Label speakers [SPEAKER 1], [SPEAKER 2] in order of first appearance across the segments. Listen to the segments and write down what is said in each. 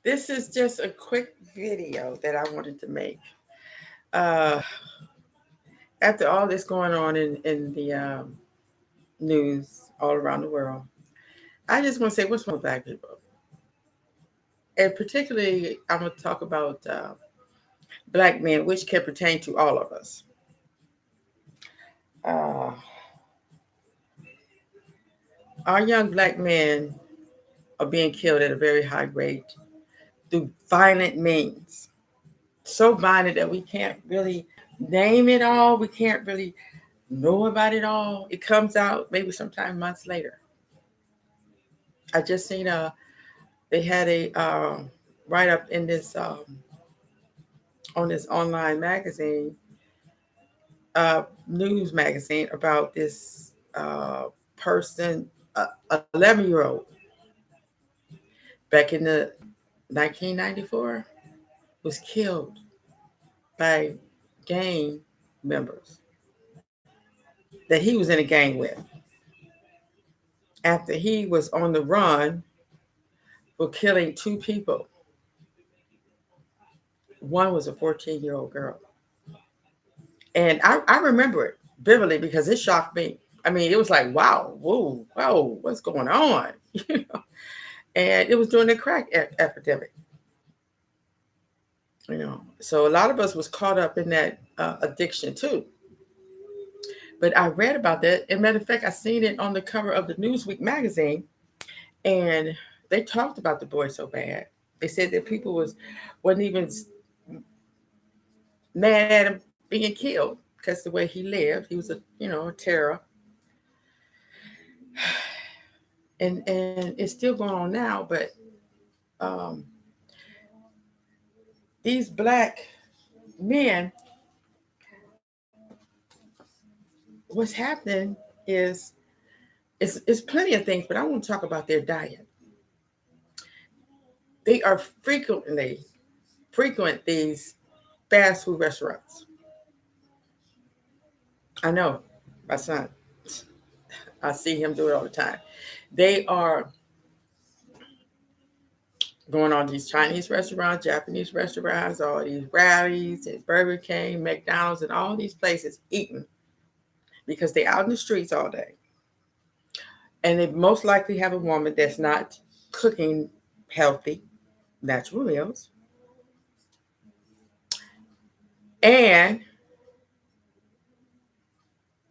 [SPEAKER 1] This is just a quick video that I wanted to make. Uh, After all this going on in the news all around the world, I just want to say what's wrong with Black people. And particularly, I'm going to talk about Black men, which can pertain to all of us. Uh, our young Black men are being killed at a very high rate through violent means. So violent that we can't really name it all. We can't really know about it all. It comes out maybe sometime months later. I just seen they had a write up in this on this online magazine, news magazine about this person, 11-year-old, back in the 1994, was killed by gang members that he was in a gang with after he was on the run for killing two people. One was a 14-year-old girl. And I remember it vividly because it shocked me. I mean, it was like, wow, whoa, whoa, what's going on? You know? And it was during the crack epidemic. So a lot of us was caught up in that addiction too. But I read about that. As a matter of fact, I seen it on the cover of the Newsweek magazine, and they talked about the boy so bad. They said that people wasn't even mad at him being killed because the way he lived, he was a terror, and it's still going on now. But um, these Black men, what's happening is it's plenty of things, but I want to talk about their diet. They are frequent these fast food restaurants. I know my son. I see him do it all the time. They are going on these Chinese restaurants, Japanese restaurants, all these rallies and Burger King, McDonald's, and all these places eating because they're out in the streets all day. And they most likely have a woman that's not cooking healthy, natural meals. And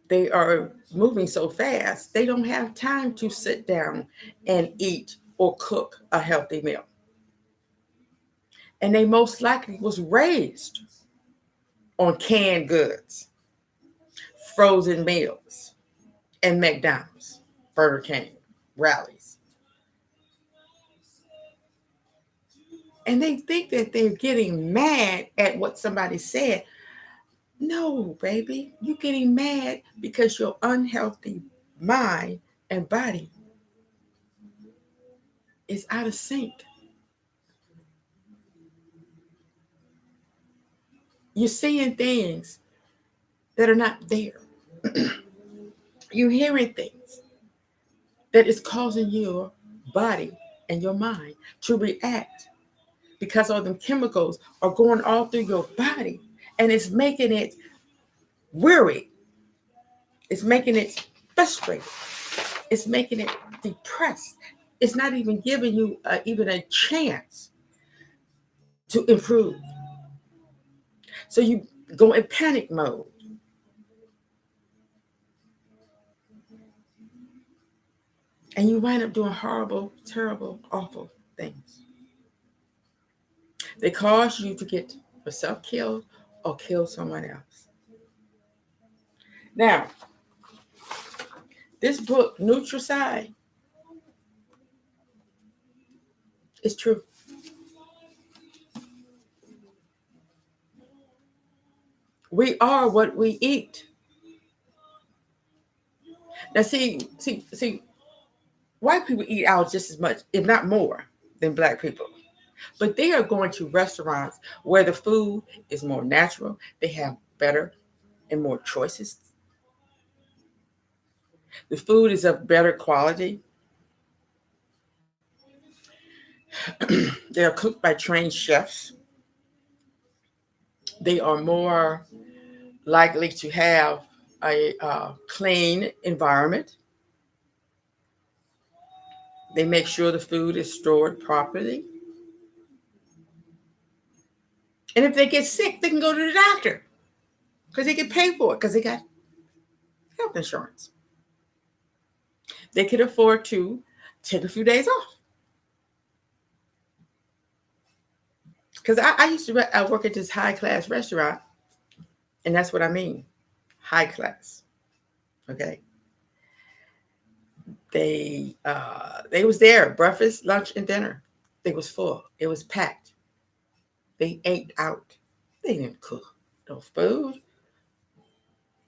[SPEAKER 1] they are moving so fast, they don't have time to sit down and eat or cook a healthy meal. And they most likely was raised on canned goods, frozen meals, and McDonald's, Burger King, rallies. And they think that they're getting mad at what somebody said. No, baby, you're getting mad because your unhealthy mind and body is out of sync. You're seeing things that are not there. You're hearing things that is causing your body and your mind to react because all the chemicals are going all through your body and it's making it weary. It's making it frustrated. It's making it depressed. It's not even giving you even a chance to improve. So you go in panic mode. And you wind up doing horrible, terrible, awful things. They cause you to get yourself killed or kill someone else. Now, this book, Nutricide, is true. We are what we eat. Now, see, white people eat out just as much, if not more, than Black people. But they are going to restaurants where the food is more natural. They have better and more choices. The food is of better quality. They are cooked by trained chefs. They are more likely to have a clean environment. They make sure the food is stored properly. And if they get sick, they can go to the doctor because they get paid for it because they got health insurance. They can afford to take a few days off. Because I used to I work at this high class restaurant, and that's what I mean, high class. Okay, they was there breakfast, lunch, and dinner. They was full. It was packed. They ate out. They didn't cook no food.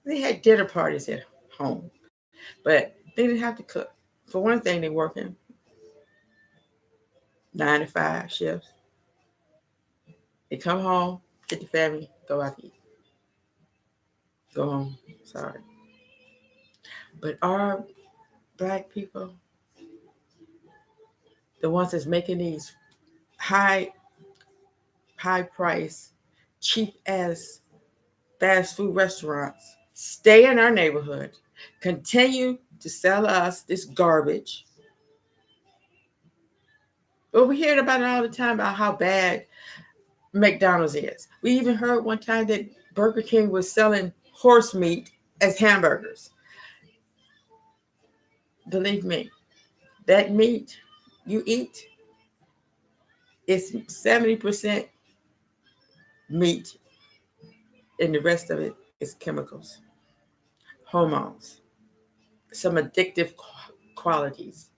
[SPEAKER 1] They had dinner parties at home, but they didn't have to cook. For one thing, they working 9 to 5 shifts. They come home, get the family, go out to eat, go home. Sorry, but our Black people, the ones that's making these high price, cheap as fast food restaurants, stay in our neighborhood, continue to sell us this garbage. But we hear about it all the time about how bad McDonald's is. We even heard one time that Burger King was selling horse meat as hamburgers. Believe me, that meat you eat is 70% meat, and the rest of it is chemicals, hormones, some addictive qualities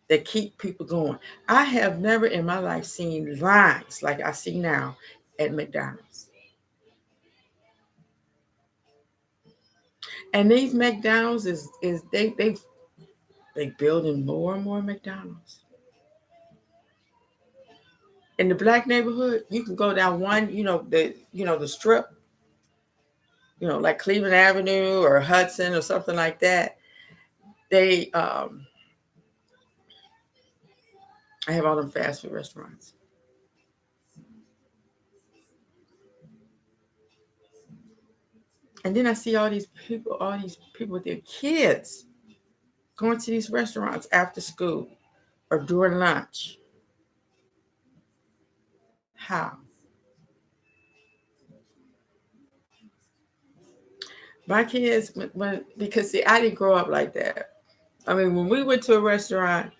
[SPEAKER 1] that keep people going. I have never in my life seen lines like I see now at McDonald's. And these McDonald's is they building more and more McDonald's. In the Black neighborhood, you can go down one, the strip, like Cleveland Avenue or Hudson or something like that. They I have all them fast food restaurants. And then I see all these people with their kids going to these restaurants after school or during lunch. How? My kids, because see, I didn't grow up like that. I mean, when we went to a restaurant,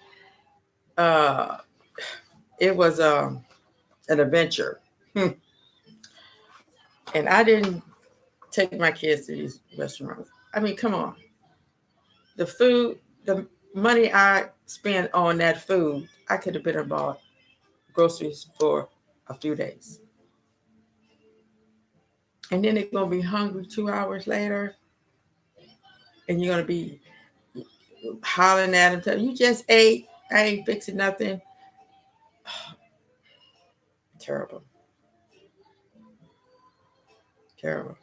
[SPEAKER 1] uh, it was an adventure. And I didn't take my kids to these restaurants. I mean, come on. The food, the money I spent on that food, I could have been and bought groceries for a few days. And then they're going to be hungry 2 hours later, and you're going to be hollering at them, telling you just ate, I ain't fixing nothing. Terrible. Terrible.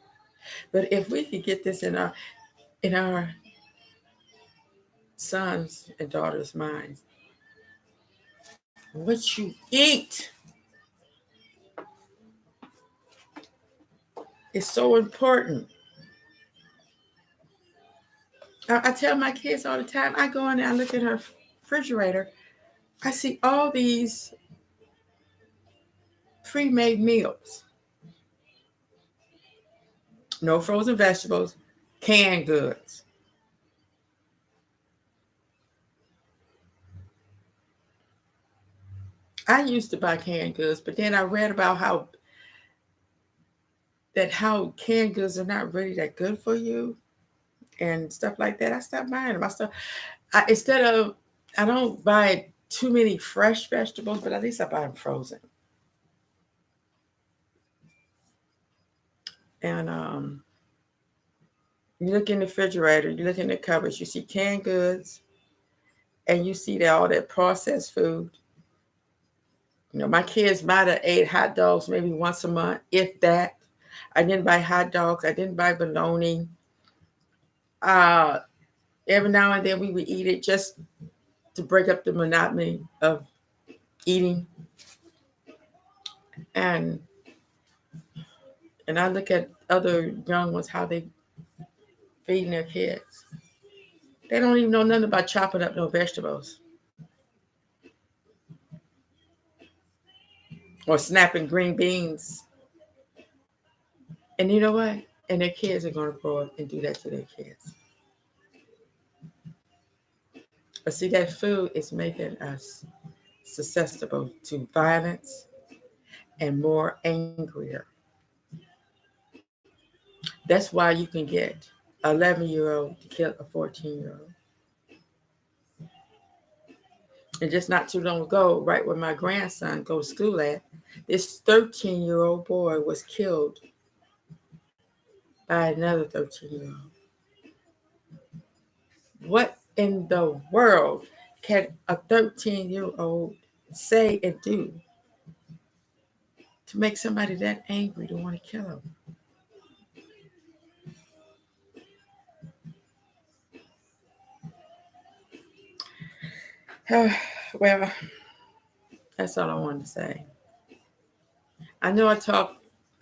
[SPEAKER 1] But if we could get this in our sons and daughters' minds, what you eat is so important. I tell my kids all the time, I go in there, I look at her refrigerator, I see all these pre-made meals. No frozen vegetables, canned goods. I used to buy canned goods, but then I read about how canned goods are not really that good for you and stuff like that. I stopped buying them. I don't buy too many fresh vegetables, but at least I buy them frozen. And you look in the refrigerator, you look in the cupboards, you see canned goods, and you see all that processed food. My kids might have ate hot dogs maybe once a month, if that. I didn't buy hot dogs. I didn't buy bologna. Every now and then we would eat it just to break up the monotony of eating, and I look at other young ones, how they feeding their kids. They don't even know nothing about chopping up no vegetables or snapping green beans. And you know what? And their kids are going to grow up and do that to their kids. But see, that food is making us susceptible to violence and more angrier. That's why you can get an 11-year-old to kill a 14-year-old. And just not too long ago, right where my grandson goes to school at, this 13-year-old boy was killed by another 13-year-old. What in the world can a 13-year-old say and do to make somebody that angry to want to kill him? Well, that's all I wanted to say. I know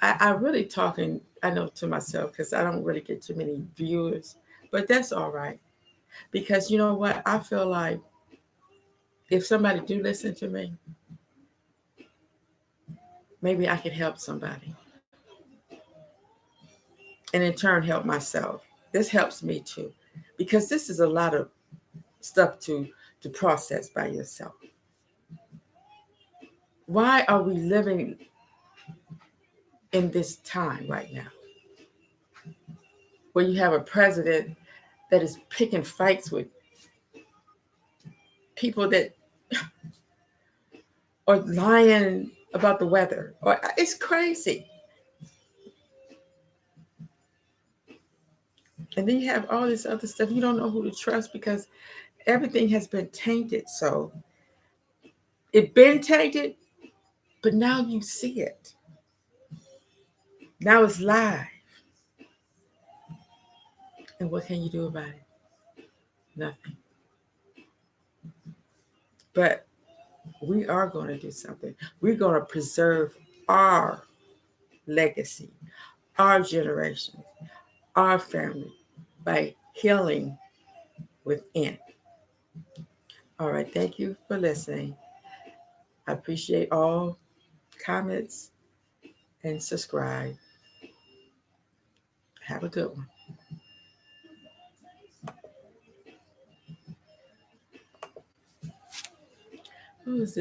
[SPEAKER 1] I really talking, I know, to myself because I don't really get too many viewers, but that's all right. Because you know what? I feel like if somebody do listen to me, maybe I could help somebody and in turn help myself. This helps me too, because this is a lot of stuff to process by yourself. Why are we living in this time right now where you have a president that is picking fights with people that are lying about the weather? Or it's crazy. And then you have all this other stuff. You don't know who to trust because everything has been tainted. So it been tainted, but now you see it. Now it's live. And what can you do about it? Nothing. But we are going to do something. We're going to preserve our legacy, our generation, our family by healing within. All right. Thank you for listening. I appreciate all comments and subscribe. Have a good one. Who is this?